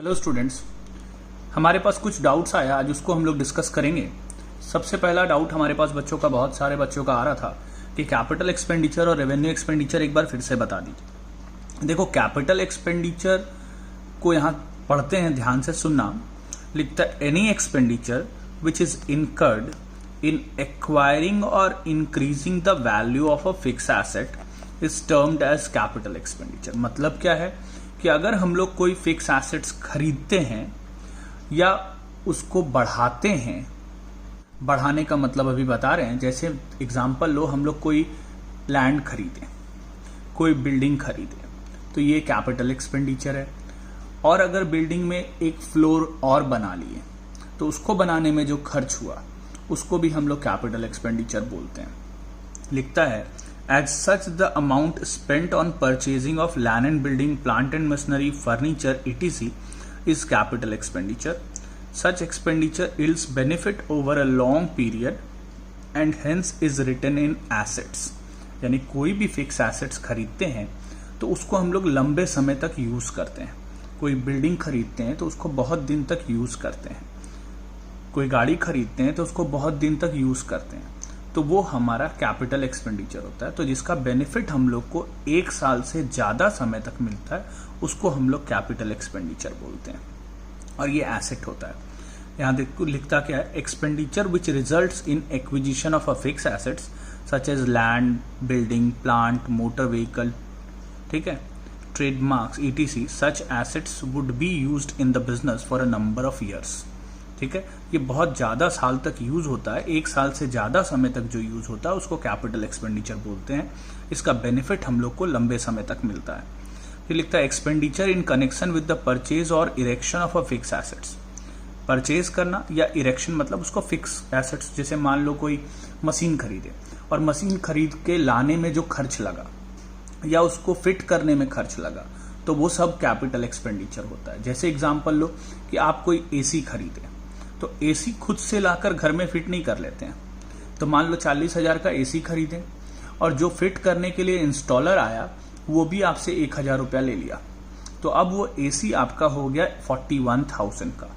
Hello students, हमारे पास कुछ doubts आया आज, उसको हम लोग डिस्कस करेंगे। सबसे पहला डाउट हमारे पास बच्चों का, बहुत सारे बच्चों का आ रहा था कि कैपिटल एक्सपेंडिचर और रेवेन्यू एक्सपेंडिचर एक बार फिर से बता दीजिए। देखो, कैपिटल एक्सपेंडिचर को यहाँ पढ़ते हैं, ध्यान से सुनना। लिखता है any expenditure which is incurred in acquiring और increasing the value of a fix asset is termed as capital expenditure. मतलब क्या है कि अगर हम लोग कोई फिक्स एसेट्स खरीदते हैं या उसको बढ़ाते हैं, बढ़ाने का मतलब अभी बता रहे हैं, जैसे एग्जांपल लो, हम लोग कोई लैंड खरीदें, कोई बिल्डिंग खरीदें, तो ये कैपिटल एक्सपेंडिचर है। और अगर बिल्डिंग में एक फ्लोर और बना लिए तो उसको बनाने में जो खर्च हुआ उसको भी हम लोग कैपिटल एक्सपेंडिचर बोलते हैं। लिखता है As such, the amount spent on purchasing of land and building, plant and machinery, furniture, etc. is capital expenditure. Such expenditure yields benefit over a long period and hence is written in assets. यानी कोई भी fix assets खरीदते हैं तो उसको हम लोग लंबे समय तक यूज करते हैं। कोई बिल्डिंग खरीदते हैं तो उसको बहुत दिन तक यूज करते हैं। कोई गाड़ी खरीदते हैं तो उसको बहुत दिन तक यूज करते हैं, तो वो हमारा कैपिटल एक्सपेंडिचर होता है। तो जिसका बेनिफिट हम लोग को एक साल से ज्यादा समय तक मिलता है उसको हम लोग कैपिटल एक्सपेंडिचर बोलते हैं, और ये एसेट होता है। यहाँ देखो लिखता क्या है, expenditure which results in acquisition of a fix assets such as land, building, plant, motor vehicle, ठीक है, trademarks, ETC, such assets would be used in the business for a number of years. ठीक है, ये बहुत ज्यादा साल तक use होता है, एक साल से ज्यादा समय तक जो यूज होता है उसको कैपिटल एक्सपेंडिचर बोलते हैं। इसका बेनिफिट हम लोग को लंबे समय तक मिलता है। फिर लिखता है expenditure in connection with the purchase और erection of a fix assets. Purchase करना या इरेक्शन मतलब उसको फिक्स एसेट्स, जैसे मान लो कोई मशीन खरीदे और मशीन खरीद के लाने में जो खर्च लगा या उसको फिट करने में खर्च लगा, तो वो सब कैपिटल एक्सपेंडिचर होता है। जैसे एग्जाम्पल लो कि आप कोई एसी खरीदे, तो एसी खुद से लाकर घर में फिट नहीं कर लेते हैं। तो मान लो 40,000 का एसी खरीदें और जो फिट करने के लिए इंस्टॉलर आया वो भी आपसे 1,000 रुपया ले लिया, तो अब वो एसी आपका हो गया 41,000 का।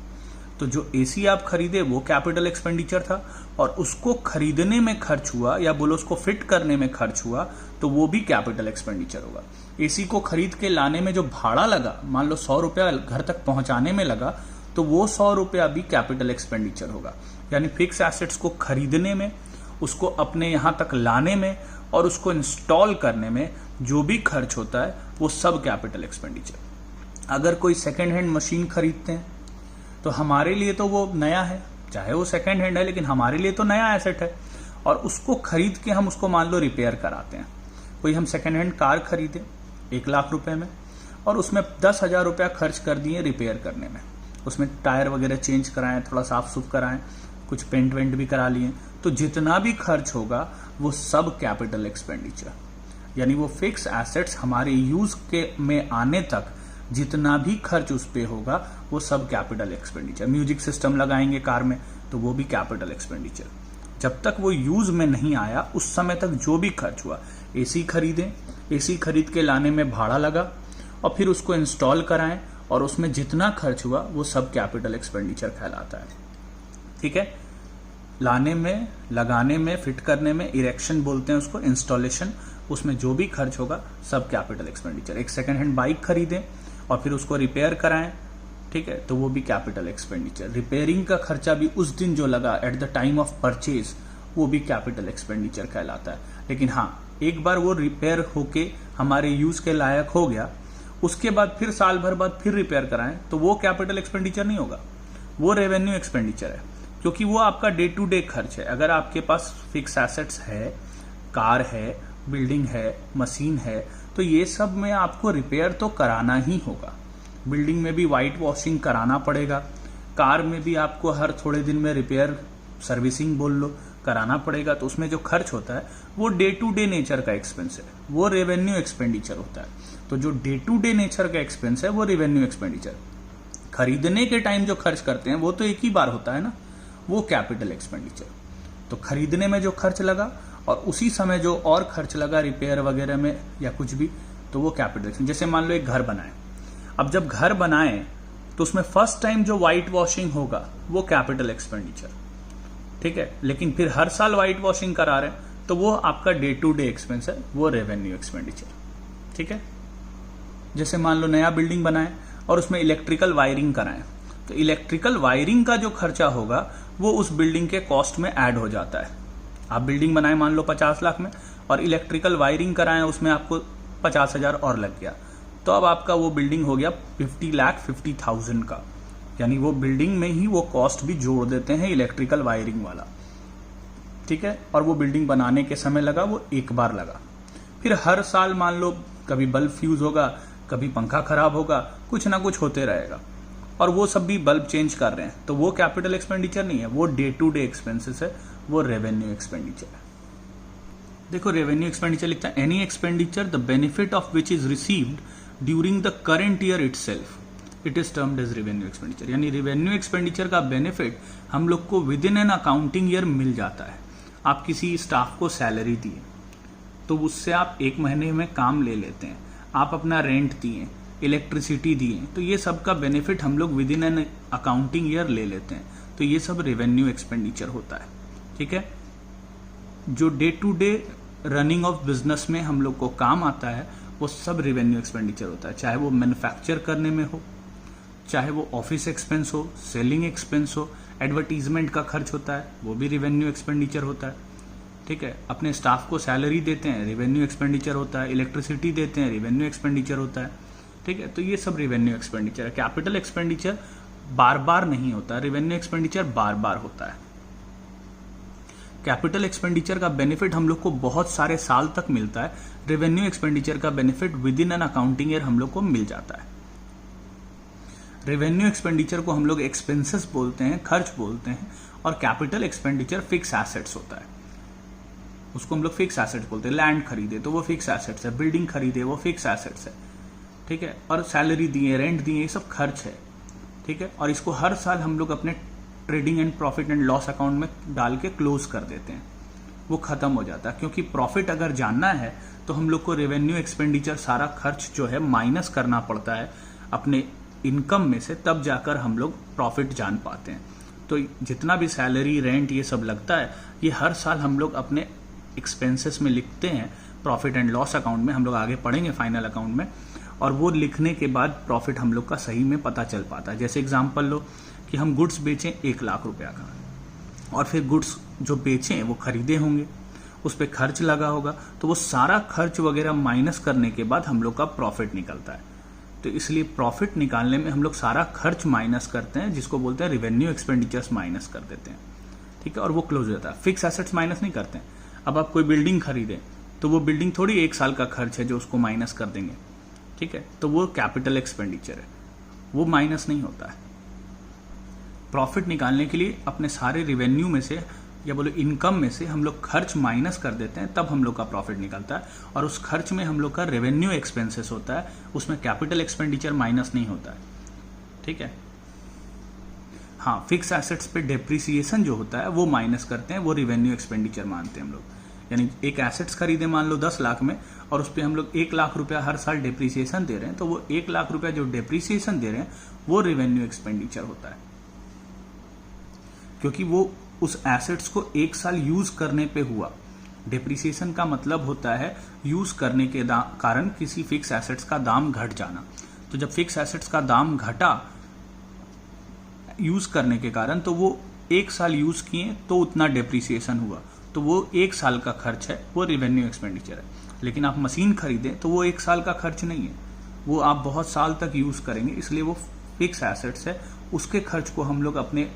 तो जो एसी आप खरीदे वो कैपिटल एक्सपेंडिचर था, और उसको खरीदने में खर्च हुआ या बोलो उसको फिट करने में खर्च हुआ तो वो भी कैपिटल एक्सपेंडिचर होगा। एसी को खरीद के लाने में जो भाड़ा लगा, मान लो 100 रुपया घर तक पहुंचाने में लगा, तो वो 100 रुपया भी कैपिटल एक्सपेंडिचर होगा। यानी फिक्स एसेट्स को खरीदने में, उसको अपने यहां तक लाने में और उसको इंस्टॉल करने में जो भी खर्च होता है वो सब कैपिटल एक्सपेंडिचर। अगर कोई सेकेंड हैंड मशीन खरीदते हैं तो हमारे लिए तो वो नया है, चाहे वो सेकेंड हैंड है, लेकिन हमारे लिए तो नया एसेट है, और उसको खरीद के हम उसको मान लो रिपेयर कराते हैं। कोई हम सेकेंड हैंड कार खरीदे 1 लाख रुपए में और उसमें 10,000 रुपया खर्च कर दिए रिपेयर करने में, उसमें टायर वगैरह चेंज कराएं, थोड़ा साफ सुफ कराएं, कुछ पेंट वेंट भी करा लिए, तो जितना भी खर्च होगा वो सब कैपिटल एक्सपेंडिचर। यानी वो फिक्स एसेट्स हमारे यूज के में आने तक जितना भी खर्च उस पे होगा वो सब कैपिटल एक्सपेंडिचर। म्यूजिक सिस्टम लगाएंगे कार में तो वो भी कैपिटल एक्सपेंडिचर। जब तक वो यूज में नहीं आया उस समय तक जो भी खर्च हुआ, एसी खरीदें, एसी खरीद के लाने में भाड़ा लगा और फिर उसको इंस्टॉल कराएं और उसमें जितना खर्च हुआ वो सब कैपिटल एक्सपेंडिचर कहलाता है। ठीक है, लाने में, लगाने में, फिट करने में, इरेक्शन बोलते हैं उसको, इंस्टॉलेशन, उसमें जो भी खर्च होगा सब कैपिटल एक्सपेंडिचर। एक सेकेंड हैंड बाइक खरीदें और फिर उसको रिपेयर कराएं, ठीक है, तो वो भी कैपिटल एक्सपेंडिचर। रिपेयरिंग का खर्चा भी उस दिन जो लगा at the time of purchase वो भी कैपिटल एक्सपेंडिचर कहलाता है। लेकिन हाँ, एक बार वो रिपेयर होके हमारे यूज के लायक हो गया, उसके बाद फिर साल भर बाद फिर रिपेयर कराएं तो वो कैपिटल एक्सपेंडिचर नहीं होगा, वो रेवेन्यू एक्सपेंडिचर है, क्योंकि वो आपका डे टू डे खर्च है। अगर आपके पास फिक्स एसेट्स है, कार है, बिल्डिंग है, मशीन है, तो ये सब में आपको रिपेयर तो कराना ही होगा। बिल्डिंग में भी वाइट वॉशिंग कराना पड़ेगा, कार में भी आपको हर थोड़े दिन में रिपेयर, सर्विसिंग बोल लो, कराना पड़ेगा। तो उसमें जो खर्च होता है वो डे टू डे नेचर का एक्सपेंस है, वो रेवेन्यू एक्सपेंडिचर होता है। तो जो डे टू डे नेचर का एक्सपेंस है वो रेवेन्यू एक्सपेंडिचर। खरीदने के टाइम जो खर्च करते हैं वो तो एक ही बार होता है ना, वो कैपिटल एक्सपेंडिचर। तो खरीदने में जो खर्च लगा और उसी समय जो और खर्च लगा रिपेयर वगैरह में या कुछ भी, तो वो कैपिटल एक्सपेंडिचर। जैसे मान लो एक घर बनाए, अब जब घर बनाए तो उसमें फर्स्ट टाइम जो व्हाइट वॉशिंग होगा वो कैपिटल एक्सपेंडिचर, ठीक है। लेकिन फिर हर साल व्हाइट वॉशिंग करा रहे हैं तो वो आपका डे टू डे एक्सपेंस है, वो रेवेन्यू एक्सपेंडिचर, ठीक है। जैसे मान लो नया बिल्डिंग बनाए और उसमें इलेक्ट्रिकल वायरिंग कराएं, तो इलेक्ट्रिकल वायरिंग का जो खर्चा होगा वो उस बिल्डिंग के कॉस्ट में ऐड हो जाता है। आप बिल्डिंग बनाए मान लो 50 लाख में और इलेक्ट्रिकल वायरिंग कराएं, उसमें आपको 50,000 और लग गया, तो अब आपका वो बिल्डिंग हो गया 50,50,000 का, यानी वो बिल्डिंग में ही वो कॉस्ट भी जोड़ देते हैं इलेक्ट्रिकल वायरिंग वाला, ठीक है। और वो बिल्डिंग बनाने के समय लगा, वो एक बार लगा। फिर हर साल मान लो कभी बल्ब फ्यूज होगा, कभी पंखा खराब होगा, कुछ ना कुछ होते रहेगा, और वो सब भी बल्ब चेंज कर रहे हैं, तो वो कैपिटल एक्सपेंडिचर नहीं है, वो डे टू डे एक्सपेंसेस है, वो रेवेन्यू एक्सपेंडिचर है। देखो रेवेन्यू एक्सपेंडिचर लिखता है any expenditure the benefit of which is received during the current year itself it is termed as revenue expenditure. यानी रेवेन्यू एक्सपेंडिचर का बेनिफिट हम लोग को within an accounting year मिल जाता है। आप किसी स्टाफ को सैलरी दिए तो उससे आप एक महीने में काम ले लेते हैं, आप अपना रेंट दिए, इलेक्ट्रिसिटी दिए, तो ये सब का बेनिफिट हम लोग with in an accounting year ले लेते हैं, तो ये सब रेवेन्यू एक्सपेंडिचर होता है, ठीक है। जो day to day running of business में हम लोग को काम आता है वो सब रेवेन्यू एक्सपेंडिचर होता है, चाहे वो मैन्युफैक्चर करने में हो, चाहे वो ऑफिस एक्सपेंस हो, सेलिंग एक्सपेंस हो, एडवर्टीजमेंट का खर्च होता है वो भी रेवेन्यू एक्सपेंडिचर होता है, ठीक है। अपने स्टाफ को सैलरी देते हैं, रेवेन्यू एक्सपेंडिचर होता है, इलेक्ट्रिसिटी देते हैं, रेवेन्यू एक्सपेंडिचर होता है, ठीक है। तो ये सब रेवेन्यू एक्सपेंडिचर है। कैपिटल एक्सपेंडिचर बार बार नहीं होता, रेवेन्यू एक्सपेंडिचर बार बार होता है। कैपिटल एक्सपेंडिचर का बेनिफिट हम लोग को बहुत सारे साल तक मिलता है, रेवेन्यू एक्सपेंडिचर का benefit with in an accounting year हम लोग को मिल जाता है। रेवेन्यू एक्सपेंडिचर को हम लोग एक्सपेंसेस बोलते हैं, खर्च बोलते हैं, और कैपिटल एक्सपेंडिचर फिक्स एसेट्स होता है, उसको हम लोग फिक्स एसेट्स बोलते हैं। लैंड खरीदे तो वो फिक्स एसेट्स है, बिल्डिंग खरीदे वो फिक्स एसेट्स है, ठीक है। और सैलरी दिए, रेंट दिए, ये सब खर्च है, ठीक है। और इसको हर साल हम लोग अपने trading and profit and loss account में डाल के क्लोज कर देते हैं, वो खत्म हो जाता है। क्योंकि प्रॉफिट अगर जानना है तो हम लोग को रेवेन्यू एक्सपेंडिचर सारा खर्च जो है माइनस करना पड़ता है अपने इनकम में से, तब जाकर हम लोग प्रॉफिट जान पाते हैं। तो जितना भी सैलरी, रेंट, ये सब लगता है, ये हर साल हम लोग अपने एक्सपेंसेस में लिखते हैं प्रॉफिट एंड लॉस अकाउंट में, हम लोग आगे पढ़ेंगे फाइनल अकाउंट में, और वो लिखने के बाद प्रॉफिट हम लोग का सही में पता चल पाता है। जैसे एग्जांपल लो कि हम गुड्स बेचें 1 लाख रुपया का, और फिर गुड्स जो बेचें वो खरीदे होंगे, उस पर खर्च लगा होगा, तो वो सारा खर्च वगैरह माइनस करने के बाद हम लोग का प्रॉफिट निकलता है। तो इसलिए प्रॉफिट निकालने में हम लोग सारा खर्च माइनस करते हैं, जिसको बोलते हैं रेवेन्यू एक्सपेंडिचर्स माइनस कर देते हैं, ठीक है। और वो क्लोज हो जाता है। फिक्स एसेट्स माइनस नहीं करते हैं। अब आप कोई बिल्डिंग खरीदें तो वो बिल्डिंग थोड़ी 1 साल का खर्च है जो उसको माइनस कर देंगे, ठीक है। तो वो कैपिटल एक्सपेंडिचर है, वो माइनस नहीं होता है। प्रॉफिट निकालने के लिए अपने सारे रेवेन्यू में से या बोलो इनकम में से हम लोग खर्च माइनस कर देते हैं, तब हम लोग का प्रॉफिट निकलता है। और उस खर्च में हम लोग का रेवेन्यू एक्सपेंसेस होता है, उसमें कैपिटल एक्सपेंडिचर माइनस नहीं होता है, ठीक है। हाँ, फिक्स एसेट्स पे डेप्रिसिएशन जो होता है वो माइनस करते हैं, वो रेवेन्यू एक्सपेंडिचर मानते हैं हम लोग। यानी एक एसेट्स खरीदे मान लो 10 लाख में, और उस पर हम लोग 1 लाख रुपया हर साल डेप्रिसिएशन दे रहे हैं, तो वो 1 लाख रुपया जो डेप्रिसिएशन दे रहे हैं वो रेवेन्यू एक्सपेंडिचर होता है, क्योंकि वो उस एसेट्स को 1 साल यूज करने पे हुआ। डेप्रिसिएशन का मतलब होता है यूज करने के कारण किसी फिक्स एसेट्स का दाम घट जाना। तो जब फिक्स एसेट्स का दाम घटा यूज करने के कारण, तो वो 1 साल यूज किए तो उतना डेप्रिसिएशन हुआ, तो वो 1 साल का खर्च है, वो रेवेन्यू एक्सपेंडिचर है। लेकिन आप मशीन खरीदें तो वो 1 साल का खर्च नहीं है, वो आप बहुत साल तक यूज करेंगे, इसलिए वो फिक्स एसेट्स है। उसके खर्च को हम लोग अपने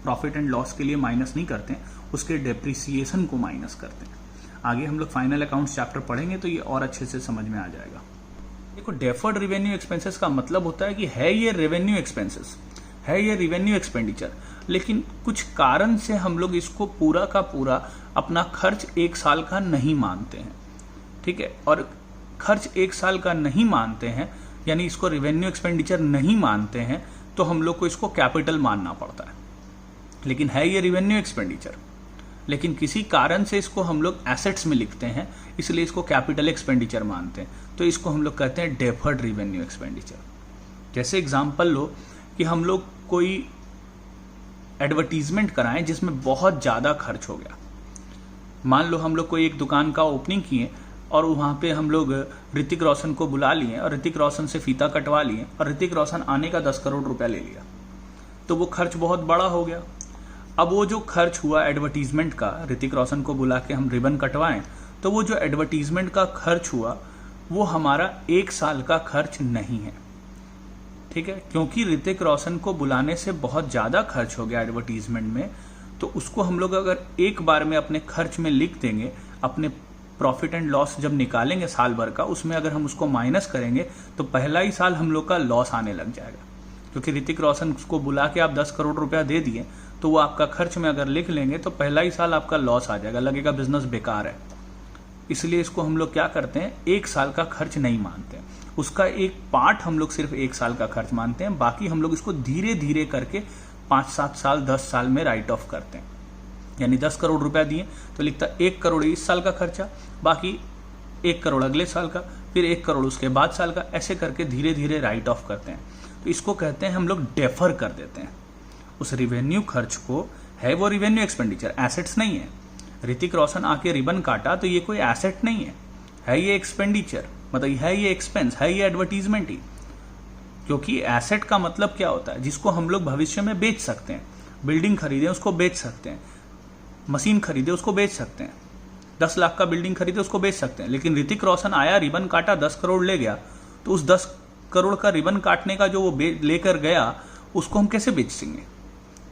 प्रॉफिट एंड लॉस के लिए माइनस नहीं करते हैं, उसके डेप्रिसिएशन को माइनस करते हैं। आगे हम लोग फाइनल अकाउंट्स चैप्टर पढ़ेंगे तो ये और अच्छे से समझ में आ जाएगा। देखो, डेफर्ड रेवेन्यू एक्सपेंसेस का मतलब होता है कि है ये रेवेन्यू एक्सपेंसेस, है ये रेवेन्यू एक्सपेंडिचर, लेकिन कुछ कारण से हम लोग इसको पूरा का पूरा अपना खर्च 1 साल का नहीं मानते हैं, ठीक है। और खर्च 1 साल का नहीं मानते हैं, यानी इसको रेवेन्यू एक्सपेंडिचर नहीं मानते हैं, तो हम लोग को इसको कैपिटल मानना पड़ता है। लेकिन है ये रेवेन्यू एक्सपेंडिचर, लेकिन किसी कारण से इसको हम लोग एसेट्स में लिखते हैं, इसलिए इसको कैपिटल एक्सपेंडिचर मानते हैं, तो इसको हम लोग कहते हैं डेफर्ड रेवेन्यू एक्सपेंडिचर। जैसे एग्जांपल लो कि हम लोग कोई एडवर्टीजमेंट कराएं जिसमें बहुत ज़्यादा खर्च हो गया। मान लो हम लोग कोई एक दुकान का ओपनिंग किए और वहाँ पे हम लोग ऋतिक रोशन को बुला लिए और ऋतिक रोशन से फीता कटवा लिए और ऋतिक रोशन आने का 10 करोड़ रुपया ले लिया, तो वो खर्च बहुत बड़ा हो गया। अब वो जो खर्च हुआ एडवर्टीजमेंट का, ऋतिक रोशन को बुला के हम रिबन कटवाएं, तो वो जो एडवर्टीजमेंट का खर्च हुआ वो हमारा 1 साल का खर्च नहीं है, ठीक है, क्योंकि ऋतिक रोशन को बुलाने से बहुत ज़्यादा खर्च हो गया एडवर्टीजमेंट में, तो उसको हम लोग अगर एक बार में अपने खर्च में लिख देंगे, अपने प्रॉफिट एंड लॉस जब निकालेंगे साल भर का, उसमें अगर हम उसको माइनस करेंगे तो पहला ही साल हम लोग का लॉस आने लग जाएगा। क्योंकि ऋतिक रोशन को बुला के आप 10 करोड़ रुपया दे दिए, तो वो आपका खर्च में अगर लिख लेंगे तो पहला ही साल आपका लॉस आ जाएगा, लगेगा बिजनेस बेकार है। इसलिए इसको हम लोग क्या करते हैं, 1 साल का खर्च नहीं मानते हैं, उसका एक पार्ट हम लोग सिर्फ 1 साल का खर्च मानते हैं, बाकी हम लोग इसको धीरे धीरे करके 5-7 साल 10 साल में राइट ऑफ करते हैं। यानी 10 करोड़ रुपया दिए तो लिखता 1 करोड़ इस साल का खर्चा, बाकी 1 करोड़ अगले साल का, फिर 1 करोड़ उसके बाद साल का, ऐसे करके धीरे धीरे राइट ऑफ करते हैं। तो इसको कहते हैं हम लोग डेफर कर देते हैं उस रिवेन्यू खर्च को। है वो रिवेन्यू एक्सपेंडिचर, एसेट्स नहीं है। ऋतिक रोशन आके रिबन काटा तो ये कोई एसेट नहीं है ये एक्सपेंडिचर, मतलब है ये एक्सपेंस, है ये एडवर्टीजमेंट ही। क्योंकि एसेट का मतलब क्या होता है, जिसको हम लोग भविष्य में बेच सकते हैं। बिल्डिंग खरीदे उसको बेच सकते हैं, मशीन खरीदे उसको बेच सकते हैं, 10 लाख का बिल्डिंग खरीदे उसको बेच सकते हैं। लेकिन ऋतिक रोशन आया, रिबन काटा, 10 करोड़ ले गया, तो उस 10 करोड़ का रिबन काटने का जो वो लेकर गया उसको हम कैसे बेच सकेंगे?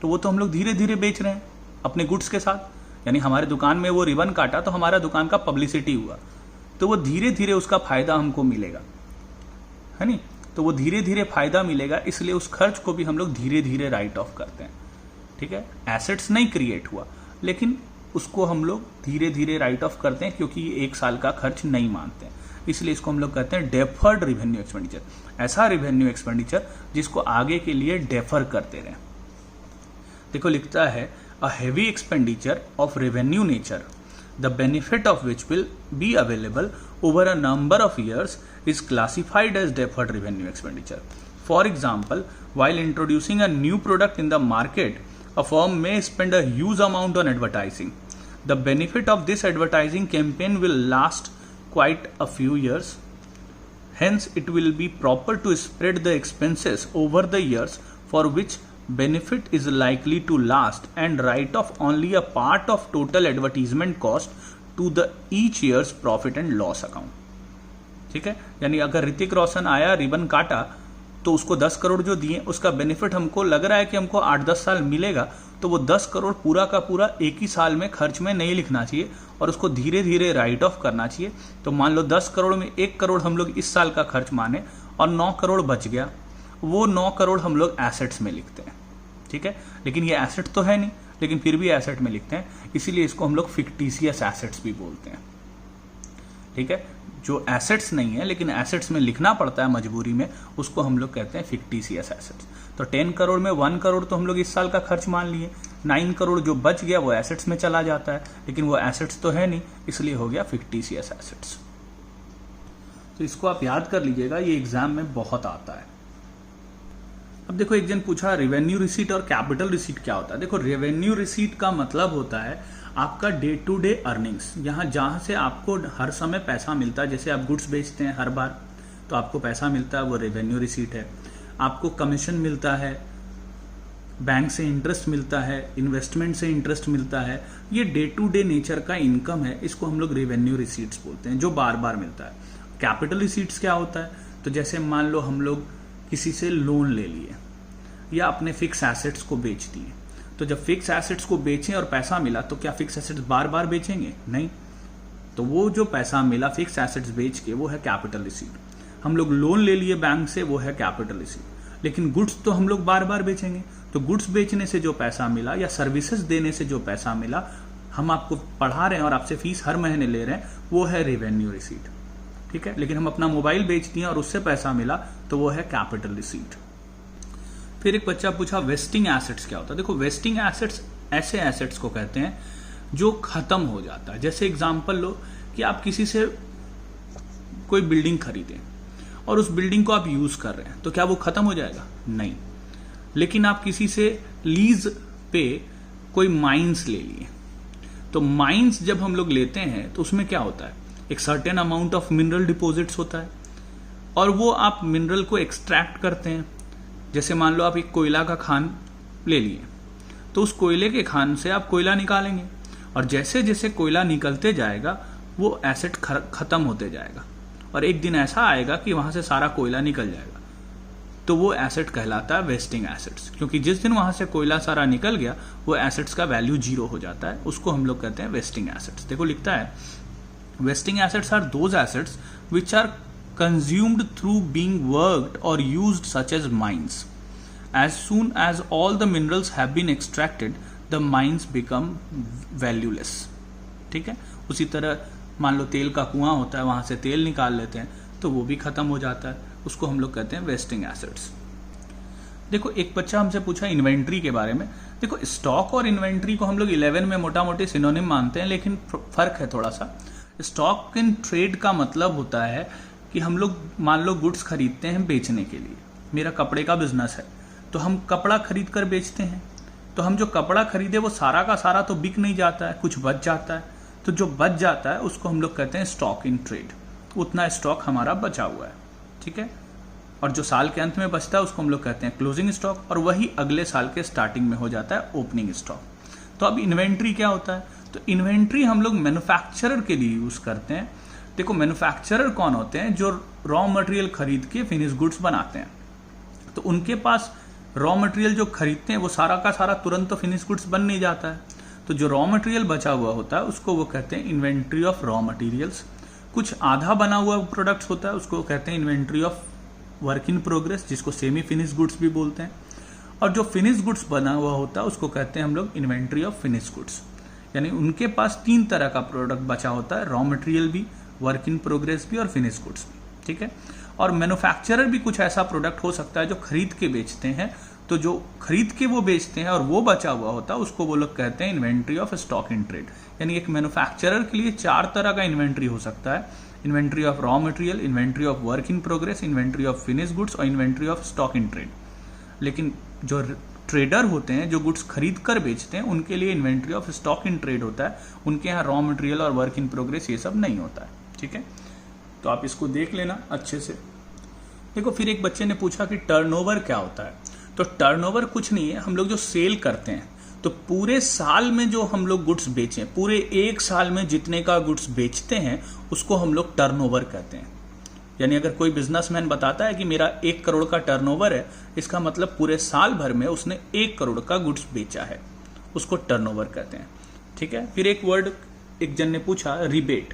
तो वो तो हम लोग धीरे धीरे बेच रहे हैं अपने गुड्स के साथ। यानी हमारे दुकान में वो रिबन काटा तो हमारा दुकान का पब्लिसिटी हुआ, तो वो धीरे धीरे उसका फायदा हमको मिलेगा, है नहीं? तो वो धीरे धीरे फायदा मिलेगा, इसलिए उस खर्च को भी हम लोग धीरे धीरे राइट ऑफ करते हैं, ठीक है। एसेट्स नहीं क्रिएट हुआ, लेकिन उसको हम लोग धीरे धीरे राइट ऑफ करते हैं, क्योंकि ये 1 साल का खर्च नहीं मानते हैं, इसलिए इसको हम लोग कहते हैं डेफर्ड रिवेन्यू एक्सपेंडिचर। ऐसा रिवेन्यू एक्सपेंडिचर जिसको आगे के लिए डेफर करते रहें। देखो लिखता है a heavy expenditure of revenue nature, the benefit of which will be available over a number of years is classified as deferred revenue expenditure. For example, while introducing a new product in the market, a firm may spend a huge amount on advertising. The benefit of this advertising campaign will last quite a few years. Hence, it will be proper to spread the expenses over the years for which benefit is likely to last and write off only a part of total advertisement cost to the each year's profit and loss account. ठीक है, यानी अगर ऋतिक रोशन आया, ribbon काटा, तो उसको 10 करोड़ जो दिए उसका बेनिफिट हमको लग रहा है कि हमको 8-10 साल मिलेगा, तो वो 10 करोड़ पूरा का पूरा एक ही साल में खर्च में नहीं लिखना चाहिए और उसको धीरे धीरे राइट ऑफ करना चाहिए। तो मान लो 10 करोड़ में 1 करोड़ हम लोग इस साल का खर्च माने और 9 करोड़ बच गया, वो 9 करोड़ हम लोग एसेट्स में लिखते हैं, ठीक है। लेकिन ये एसेट तो है नहीं, लेकिन फिर भी एसेट में लिखते हैं, इसीलिए इसको हम लोग फिक्टिशियस एसेट्स भी बोलते हैं, ठीक है। जो एसेट्स नहीं है लेकिन एसेट्स में लिखना पड़ता है मजबूरी में, उसको हम लोग कहते हैं फिक्टिशियस एसेट्स। तो 10 करोड़ में 1 करोड़ तो हम लोग इस साल का खर्च मान लिए, 9 करोड़ जो बच गया वो एसेट्स में चला जाता है, लेकिन वो एसेट्स तो है नहीं, इसलिए हो गया फिक्टिशियस एसेट्स। तो इसको आप याद कर लीजिएगा, ये एग्जाम में बहुत आता है। अब देखो, एक जन पूछा रेवेन्यू रिसीट और कैपिटल रिसीट क्या होता है। देखो, रेवेन्यू रिसीट का मतलब होता है आपका डे टू डे अर्निंग्स, जहां से आपको हर समय पैसा मिलता है। जैसे आप गुड्स बेचते हैं हर बार तो आपको पैसा मिलता है, वो रेवेन्यू रिसीट है। आपको कमीशन मिलता है, बैंक से इंटरेस्ट मिलता है, इन्वेस्टमेंट से इंटरेस्ट मिलता है, ये डे टू डे नेचर का इनकम है, इसको हम लोग रेवेन्यू रिसीट्स बोलते हैं, जो बार बार मिलता है। कैपिटल रिसीट्स क्या होता है, तो जैसे मान लो हम लोग किसी से लोन ले लिए या अपने फिक्स एसेट्स को बेच दिए, तो जब फिक्स एसेट्स को बेचें और पैसा मिला तो क्या फिक्स एसेट्स बार बार बेचेंगे? नहीं। तो वो जो पैसा मिला फिक्स एसेट्स बेच के, वो है कैपिटल रिसीट। हम लोग लोन ले लिए बैंक से, वो है कैपिटल रिसीट। लेकिन गुड्स तो हम लोग बार बार बेचेंगे, तो गुड्स बेचने से जो पैसा मिला या सर्विसेज देने से जो पैसा मिला, हम आपको पढ़ा रहे हैं और आपसे फीस हर महीने ले रहे हैं, वो है रेवेन्यू रिसीट, ठीक है। लेकिन हम अपना मोबाइल बेच दिए और उससे पैसा मिला, तो वो है कैपिटल रिसीट। फिर एक बच्चा पूछा वेस्टिंग एसेट्स क्या होता है। देखो, वेस्टिंग एसेट्स ऐसे एसेट्स को कहते हैं जो खत्म हो जाता है। जैसे एग्जांपल लो कि आप किसी से कोई बिल्डिंग खरीदें और उस बिल्डिंग को आप यूज कर रहे हैं, तो क्या वो खत्म हो जाएगा? नहीं। लेकिन आप किसी से लीज पे कोई माइंस ले लिए, तो माइंस जब हम लोग लेते हैं तो उसमें क्या होता है, एक certain amount of mineral deposits होता है और वो आप मिनरल को एक्सट्रैक्ट करते हैं। जैसे मान लो आप एक कोयला का खान ले लिए, तो उस कोयले के खान से आप कोयला निकालेंगे और जैसे जैसे कोयला निकलते जाएगा वो एसेट खत्म होते जाएगा और एक दिन ऐसा आएगा कि वहां से सारा कोयला निकल जाएगा, तो वो एसेट कहलाता है वेस्टिंग एसेट्स, क्योंकि जिस दिन वहां से कोयला सारा निकल गया वो एसेट्स का वैल्यू 0 हो जाता है, उसको हम लोग कहते हैं वेस्टिंग एसेट्स। देखो लिखता है wasting assets are those assets which are consumed through being worked or used such as mines. As soon as all the minerals have been extracted, the mines become valueless. ठीक है, उसी तरह मान लो तेल का कुआं होता है, वहां से तेल निकाल लेते हैं तो वो भी खत्म हो जाता है, उसको हम लोग कहते हैं वेस्टिंग एसेट्स। देखो एक बच्चा हमसे पूछा इन्वेंट्री के बारे में। देखो स्टॉक और इन्वेंट्री को हम लोग 11 में मोटा मोटी सिनोनिम मानते हैं, लेकिन फर्क है थोड़ा सा। स्टॉक इन ट्रेड का मतलब होता है कि हम लोग मान लो गुड्स खरीदते हैं बेचने के लिए। मेरा कपड़े का बिजनेस है तो हम कपड़ा खरीद कर बेचते हैं, तो हम जो कपड़ा खरीदे वो सारा का सारा तो बिक नहीं जाता है, कुछ बच जाता है, तो जो बच जाता है उसको हम लोग कहते हैं स्टॉक इन ट्रेड। उतना स्टॉक हमारा बचा हुआ है, ठीक है। और जो साल के अंत में बचता है उसको हम लोग कहते हैं क्लोजिंग स्टॉक, और वही अगले साल के स्टार्टिंग में हो जाता है ओपनिंग स्टॉक। तो अब इन्वेंट्री क्या होता है, तो इन्वेंट्री हम लोग मैन्युफैक्चरर के लिए यूज करते हैं। देखो मैन्युफैक्चरर कौन होते हैं, जो रॉ मटेरियल खरीद के फिनिश गुड्स बनाते हैं, तो उनके पास रॉ मटेरियल जो खरीदते हैं वो सारा का सारा तुरंत तो फिनिश गुड्स बन नहीं जाता है, तो जो रॉ मटेरियल बचा हुआ होता है उसको वो कहते हैं इन्वेंट्री ऑफ रॉ मटेरियल्स। कुछ आधा बना हुआ प्रोडक्ट्स होता है उसको कहते हैं inventory of work in progress, जिसको सेमी फिनिश गुड्स भी बोलते हैं। और जो फिनिश गुड्स बना हुआ होता है उसको कहते हैं हम लोग इन्वेंट्री ऑफ फिनिश गुड्स। यानी उनके पास 3 तरह का प्रोडक्ट बचा होता है, रॉ मटेरियल भी, वर्क इन प्रोग्रेस भी और फिनिश गुड्स भी, ठीक है। और मैन्युफैक्चरर भी कुछ ऐसा प्रोडक्ट हो सकता है जो खरीद के बेचते हैं, तो जो खरीद के वो बेचते हैं और वो बचा हुआ होता है उसको वो लोग कहते हैं inventory of stock in trade. यानी एक मैन्युफैक्चरर के लिए 4 तरह का इन्वेंट्री हो सकता है, inventory of raw material, inventory of work in progress, inventory of finish goods और inventory of stock in trade. लेकिन जो ट्रेडर होते हैं, जो गुड्स खरीद कर बेचते हैं, उनके लिए inventory of stock in trade होता है, उनके यहाँ रॉ मटेरियल और वर्क इन प्रोग्रेस ये सब नहीं होता है, ठीक है। तो आप इसको देख लेना अच्छे से। देखो फिर एक बच्चे ने पूछा कि टर्नओवर क्या होता है, तो टर्नओवर कुछ नहीं है, हम लोग जो सेल करते हैं, तो पूरे साल में जो हम लोग गुड्स बेचें, पूरे 1 साल में जितने का गुड्स बेचते हैं उसको हम लोग टर्नओवर कहते हैं। यानी अगर कोई बिजनेसमैन बताता है कि मेरा 1 करोड़ का टर्नओवर है, इसका मतलब पूरे साल भर में उसने 1 करोड़ का गुड्स बेचा है, उसको टर्नओवर कहते हैं, ठीक है। फिर एक वर्ड एक जन ने पूछा रिबेट।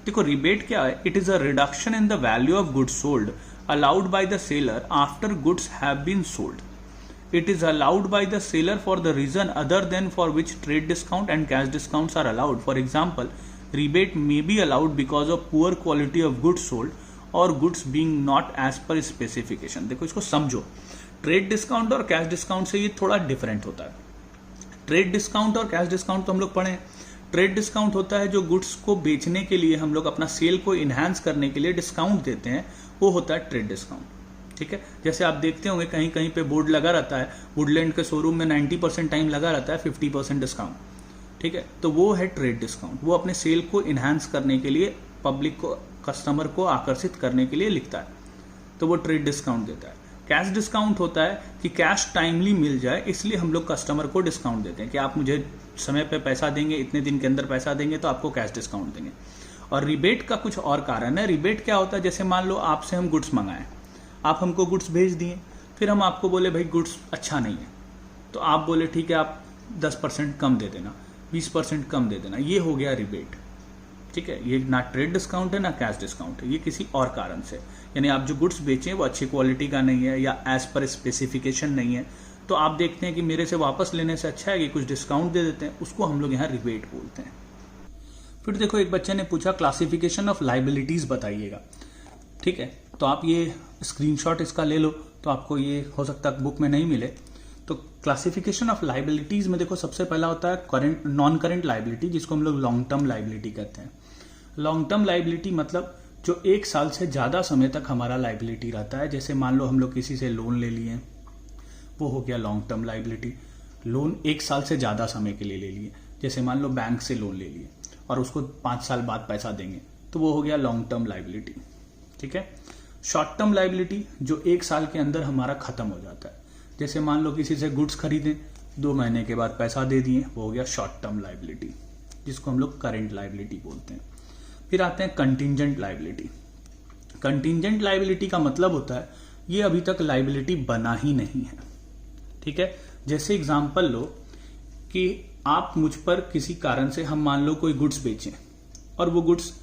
देखो रिबेट क्या है, it is a reduction in the value of goods sold allowed by the seller after goods have been sold. It is allowed by the seller for the reason other than for which trade discount and cash discounts are allowed. For example, rebate may be allowed because of poor quality of goods sold or goods being not as per specification. देखो इसको समझो, trade discount और cash discount से ये थोड़ा different होता है। Trade discount और कैश डिस्काउंट तो हम लोग पढ़े। ट्रेड डिस्काउंट होता है जो गुड्स को बेचने के लिए हम लोग अपना सेल को इनहांस करने के लिए डिस्काउंट देते हैं, वो होता है ट्रेड डिस्काउंट, ठीक है। जैसे आप देखते होंगे कहीं कहीं पे बोर्ड लगा रहता है, वुडलैंड के शोरूम में 90% टाइम लगा रहता है 50% डिस्काउंट, ठीक है। तो वो है ट्रेड डिस्काउंट, वो अपने सेल को इनहांस करने के लिए, पब्लिक को, कस्टमर को आकर्षित करने के लिए लिखता है, तो वो ट्रेड डिस्काउंट देता है। कैश डिस्काउंट होता है कि कैश टाइमली मिल जाए, इसलिए हम लोग कस्टमर को डिस्काउंट देते हैं कि आप मुझे समय पे पैसा देंगे, इतने दिन के अंदर पैसा देंगे तो आपको कैश डिस्काउंट देंगे। और रिबेट का कुछ और कारण है। रिबेट क्या होता है, जैसे मान लो आपसे हम गुड्स मंगाएं, आप हमको गुड्स भेज दिए, फिर हम आपको बोले भाई गुड्स अच्छा नहीं है, तो आप बोले ठीक है आप 10% कम दे देना, 20% कम दे देना, ये हो गया रिबेट, ठीक है। ये ना ट्रेड डिस्काउंट है ना कैश डिस्काउंट है, ये किसी और कारण से, यानी आप जो गुड्स बेचें वो अच्छी क्वालिटी का नहीं है या एज पर स्पेसिफिकेशन नहीं है, तो आप देखते हैं कि मेरे से वापस लेने से अच्छा है कि कुछ डिस्काउंट दे देते हैं, उसको हम लोग यहाँ रिबेट बोलते हैं। फिर देखो एक बच्चे ने पूछा क्लासिफिकेशन ऑफ लाइबिलिटीज बताइएगा, ठीक है। तो आप ये स्क्रीनशॉट इसका ले लो, तो आपको ये हो सकता है बुक में नहीं मिले। तो क्लासिफिकेशन ऑफ लाइबिलिटीज में देखो सबसे पहला होता है करंट, नॉन करंट लाइबिलिटी, जिसको हम लोग लॉन्ग टर्म लाइबिलिटी कहते हैं। लॉन्ग टर्म लाइबिलिटी मतलब जो 1 साल से ज्यादा समय तक हमारा लाइबिलिटी रहता है। जैसे मान लो हम लोग किसी से लोन ले लिए, वो हो गया लॉन्ग टर्म लाइबिलिटी। लोन 1 साल से ज़्यादा समय के लिए ले लिए, जैसे मान लो बैंक से लोन ले लिए और उसको 5 साल बाद पैसा देंगे, तो वो हो गया लॉन्ग टर्म लाइबिलिटी। ठीक है। शॉर्ट टर्म लाइबिलिटी जो 1 साल के अंदर हमारा खत्म हो जाता है, जैसे मान लो किसी से गुड्स खरीदें, 2 महीने के बाद पैसा दे दिए, वो हो गया शॉर्ट टर्म लाइबिलिटी, जिसको हम लोग करेंट लाइबिलिटी बोलते हैं। फिर आते हैं कंटिंजेंट लाइबिलिटी। कंटिंजेंट लाइबिलिटी का मतलब होता है ये अभी तक लाइबिलिटी बना ही नहीं है। ठीक है। जैसे एग्जांपल लो कि आप मुझ पर किसी कारण से, हम मान लो कोई गुड्स बेचें और वो गुड्स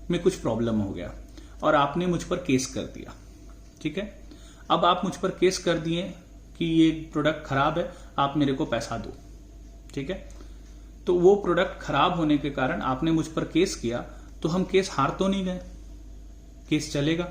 में कुछ प्रॉब्लम हो गया और आपने मुझ पर केस कर दिया। ठीक है। अब आप मुझ पर केस कर दिए कि ये प्रोडक्ट खराब है, आप मेरे को पैसा दो। ठीक है। तो वो प्रोडक्ट खराब होने के कारण आपने मुझ पर केस किया, तो हम केस हार तो नहीं गए, केस चलेगा,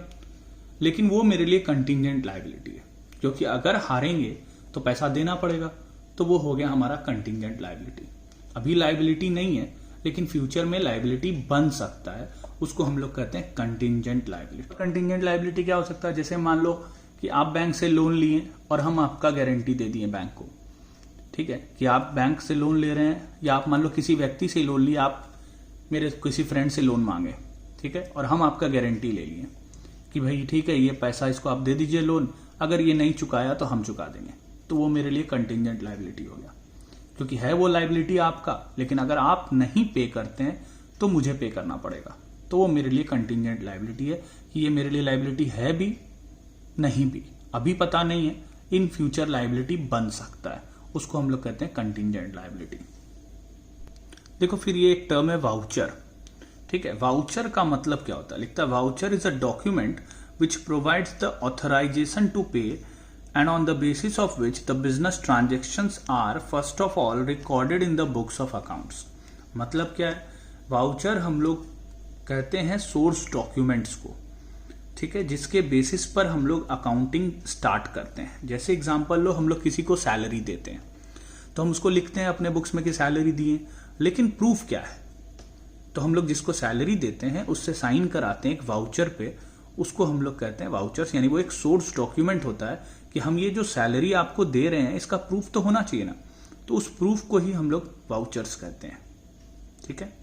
लेकिन वो मेरे लिए कंटिंजेंट लाइबिलिटी है, क्योंकि अगर हारेंगे तो पैसा देना पड़ेगा, तो वो हो गया हमारा कंटिंजेंट लाइबिलिटी। अभी लाइबिलिटी नहीं है, लेकिन फ्यूचर में लाइबिलिटी बन सकता है, उसको हम लोग कहते हैं कंटिंजेंट लाइबिलिटी। कंटिंजेंट लाइबिलिटी क्या हो सकता है? जैसे मान लो कि आप बैंक से लोन लिए और हम आपका गारंटी दे दिए बैंक को। ठीक है, कि आप बैंक से लोन ले रहे हैं, या आप मान लो किसी व्यक्ति से लोन लिए, आप मेरे किसी फ्रेंड से लोन मांगे, ठीक है, और हम आपका गारंटी ले लिए कि भाई ठीक है, ये पैसा इसको आप दे दीजिए लोन, अगर ये नहीं चुकाया तो हम चुका देंगे, तो वो मेरे लिए कंटिंजेंट लाइबिलिटी हो गया, क्योंकि है वो लाइबिलिटी आपका, लेकिन अगर आप नहीं पे करते हैं तो मुझे पे करना पड़ेगा, तो वो मेरे लिए कंटिंजेंट लाइबिलिटी है कि ये मेरे लिए लाइबिलिटी है भी नहीं भी, अभी पता नहीं है, इन फ्यूचर लाइबिलिटी बन सकता है, उसको हम लोग कहते हैं कंटिंजेंट लाइबिलिटी। देखो फिर ये एक टर्म है वाउचर। ठीक है, वाउचर का मतलब क्या होता है? लिखता है voucher is a document which provides the authorisation to pay and on the basis of which the business transactions are first of all recorded in the books of accounts. मतलब क्या है? वाउचर हम लोग कहते हैं सोर्स डॉक्यूमेंट्स को, ठीक है, जिसके बेसिस पर हम लोग अकाउंटिंग स्टार्ट करते हैं। जैसे एग्जांपल लो, हम लोग किसी को सैलरी देते हैं तो हम उसको लिखते हैं अपने बुक्स में कि सैलरी दिए, लेकिन प्रूफ क्या है? तो हम लोग जिसको सैलरी देते हैं उससे साइन कराते हैं एक वाउचर पे, उसको हम लोग कहते हैं वाउचर्स, यानी वो एक सोर्स डॉक्यूमेंट होता है कि हम ये जो सैलरी आपको दे रहे हैं इसका प्रूफ तो होना चाहिए ना, तो उस प्रूफ को ही हम लोग वाउचर्स कहते हैं। ठीक है।